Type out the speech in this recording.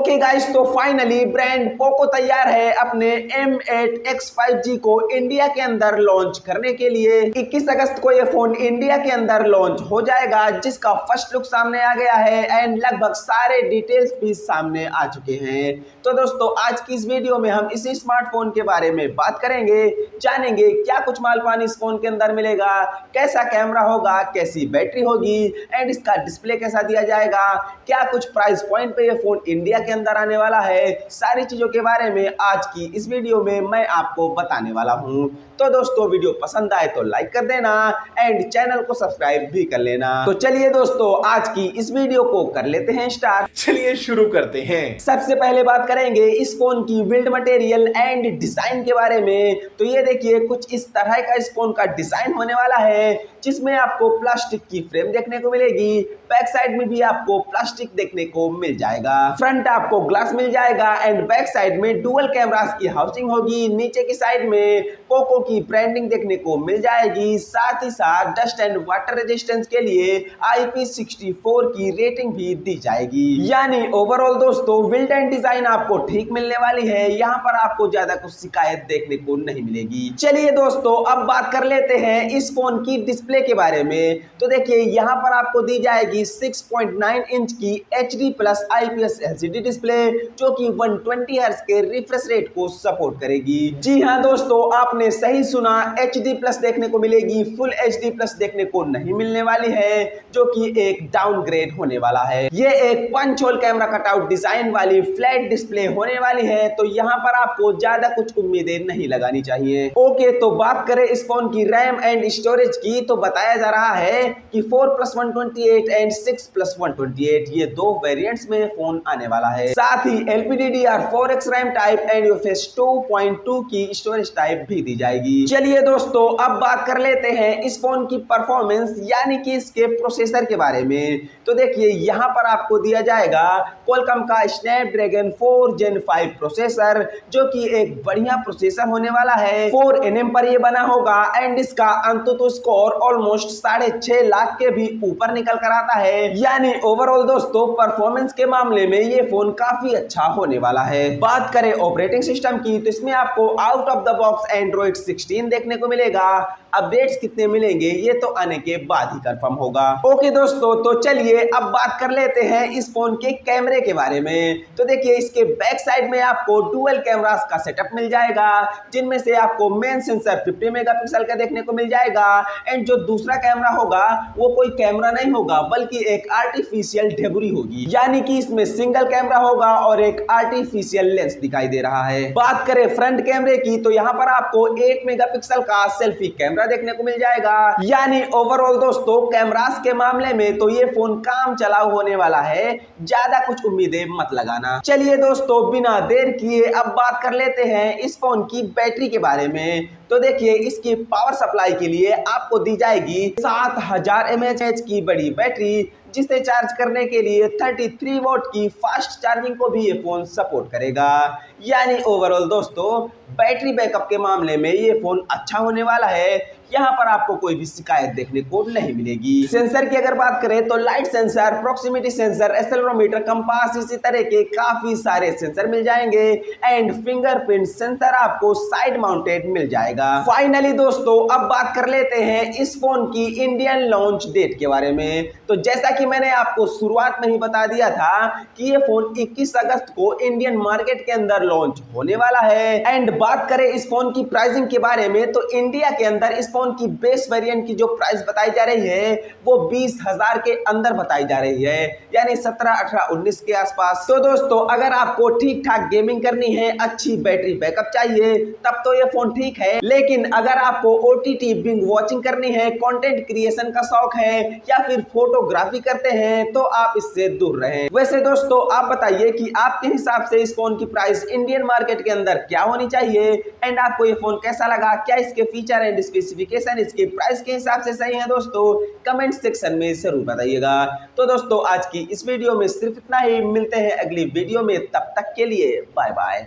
Okay guys, तो finally brand Poco तैयार है अपने M8 X 5G को इंडिया के अंदर लॉन्च करने के लिए। 21 अगस्त को ये फोन इंडिया के अंदर लॉन्च हो जाएगा, जिसका फर्स्ट लुक सामने आ गया है एंड लगभग सारे डिटेल्स भी सामने आ चुके हैं। तो दोस्तों, आज की इस वीडियो में हम इसी स्मार्टफोन के बारे में बात करेंगे, जानेंगे क्या कुछ माल पानी इस फोन के अंदर मिलेगा, कैसा कैमरा होगा, कैसी बैटरी होगी एंड इसका डिस्प्ले कैसा दिया जाएगा, क्या कुछ प्राइस पॉइंट पे ये फोन इंडिया के अंदर आने वाला है। सारी चीजों के बारे में आज की इस वीडियो में मैं आपको बताने वाला हूं। तो दोस्तों, वीडियो पसंद आए तो लाइक कर देना एंड चैनल को सब्सक्राइब भी कर लेना। तो चलिए दोस्तों, आज की इस वीडियो को कर लेते हैं स्टार्ट। चलिए शुरू करते हैं। सबसे पहले बात करेंगे इस फोन की बिल्ड मटेरियल एंड डिजाइन के बारे में। तो ये देखिए, कुछ इस तरह का इस फोन का डिजाइन होने वाला है, जिसमें आपको प्लास्टिक की फ्रेम देखने को मिलेगी, बैक साइड में भी आपको प्लास्टिक देखने को मिल जाएगा, फ्रंट आपको ग्लास मिल जाएगा एंड बैक साइड में डुअल कैमरास की हाउसिंग होगी। नीचे की साइड में पोको की ब्रांडिंग देखने को मिल जाएगी, साथ ही साथ डस्ट एंड वाटर रेजिस्टेंस के लिए IP64 की रेटिंग भी दी जाएगी। यानी ओवरऑल दोस्तों, बिल्ड एंड डिजाइन आपको ठीक मिलने वाली है, यहाँ पर आपको ज्यादा कुछ शिकायत देखने को नहीं मिलेगी। चलिए दोस्तों, अब बात कर लेते हैं इस फोन की डिस्प्ले के बारे में। तो देखिए, यहाँ पर आपको दी जाएगी 6.9 इंच की HD+ IPS LCD डिस्प्ले, जो कि 120 हर्ट्ज के रिफ्रेश रेट को सपोर्ट करेगी। जी हाँ दोस्तों, आपने सही सुना, HD+ देखने को मिलेगी, फुल HD+ देखने को नहीं मिलने वाली है, जो कि एक डाउनग्रेड होने वाला है। ये एक punch hole camera cutout design वाली फ्लैट डिस्प्ले होने वाली है, तो यहाँ पर आपको ज्यादा कुछ उम्मीदें नहीं लगानी चाहिए। ओके, तो बात करें इस फोन की रैम एंड स्टोरेज की, तो बताया जा रहा है कि 4+128 एंड 6+128 ये दो वेरिएंट्स में फोन आने वाला है। साथ ही LPDDR4X RAM type and UFS 2.2 की स्टोरेज टाइप भी दी जाएगी। चलिए दोस्तों, अब बात कर लेते हैं इस फोन की परफॉर्मेंस यानी कि इसके प्रोसेसर के बारे में। तो देखिए, यहाँ पर आपको दिया जाएगा क्वालकॉम का स्नैपड्रैगन 4 Gen 5 प्रोसेसर, जो कि एक बढ़िया प्रोसेसर होने वाला है। 4 nm पर ये बना होगा एंड इसका अंतुतु स्कोर ऑलमोस्ट 6.5 लाख के भी ऊपर निकल कर आता है। यानी ओवरऑल दोस्तों, परफॉर्मेंस के मामले में ये फोन काफी अच्छा होने वाला है। बात करें ऑपरेटिंग सिस्टम की, तो इसमें आपको out of the box Android 16 देखने को मिलेगा। अपडेट्स कितने मिलेंगे ये तो आने के बाद ही कंफर्म होगा। ओके दोस्तों, तो चलिए अब बात कर लेते हैं इस फोन के कैमरे के बारे में। तो देखिए, इसके बैक साइड में आपको डुअल कैमरास का सेटअप मिल जाएगा, जिनमें से आपको मेन सेंसर 50 मेगापिक्सल का देखने को मिल जाएगा एंड जो दूसरा कैमरा होगा वो कोई कैमरा नहीं होगा, बल्कि एक आर्टिफिशियल ढेबुरी होगी। यानी कि इसमें सिंगल कैमरा होगा और एक आर्टिफिशियल लेंस दिखाई दे रहा है। बात करें फ्रंट कैमरे की, तो यहाँ पर आपको 8 मेगापिक्सल का सेल्फी कैमरा देखने को मिल जाएगा। यानी ओवरऑल दोस्तों, कैमरास के मामले में तो ये फोन काम चलाऊ होने वाला है, ज्यादा कुछ उम्मीदें मत लगाना। चलिए दोस्तों, बिना देर किए अब बात कर लेते हैं इस फोन की बैटरी के बारे में। तो देखिए, इसकी पावर सप्लाई के लिए आपको दी जाएगी 7000 mAh की बड़ी बैटरी, जिसे चार्ज करने के लिए 33 वोल्ट की फास्ट चार्जिंग को भी ये फोन सपोर्ट करेगा। यानी ओवरऑल दोस्तों, बैटरी बैकअप के मामले में ये फोन अच्छा होने वाला है, यहाँ पर आपको कोई भी शिकायत देखने को नहीं मिलेगी। सेंसर की अगर बात करें तो light sensor, proximity sensor, accelerometer, compass, इसी तरह के काफी सारे सेंसर मिल जाएंगे एंड फिंगरप्रिंट सेंसर आपको साइड माउंटेड मिल जाएगा। फाइनली दोस्तों, अब बात कर लेते हैं इस फोन की इंडियन लॉन्च डेट के बारे में। तो जैसा कि मैंने आपको शुरुआत में ही बता दिया था कि ये फोन 21 अगस्त को इंडियन मार्केट के अंदर लॉन्च होने वाला है। एंड बात करें इस फोन की प्राइसिंग के बारे में, तो इंडिया के अंदर इस फोन की बेस वेरिएंट की जो प्राइस बताई जा रही है वो 20,000 के अंदर बताई जा रही है, यानी 17, 18, 19 के आसपास। तो दोस्तों, अगर आपको ठीक ठाक गेमिंग करनी है, अच्छी बैटरी बैकअप चाहिए, तब तो ये फोन ठीक है। लेकिन अगर आपको OTT बिंग वॉचिंग करनी है, कंटेंट क्रिएशन का शौक है या फिर फोटोग्राफी करते हैं, तो आप इससे दूर रहें। वैसे दोस्तों, आप बताइए कि आपके हिसाब से इस फोन की प्राइस इंडियन मार्केट के अंदर क्या होनी चाहिए एंड आपको ये फोन कैसा लगा, क्या इसके फीचर एंड स्पेसिफिकेशन इसके प्राइस के हिसाब से सही है दोस्तों, कमेंट सेक्शन में जरूर बताइएगा। तो दोस्तों, आज की इस वीडियो में सिर्फ इतना ही, मिलते हैं अगली वीडियो में, तब तक के लिए बाय बाय।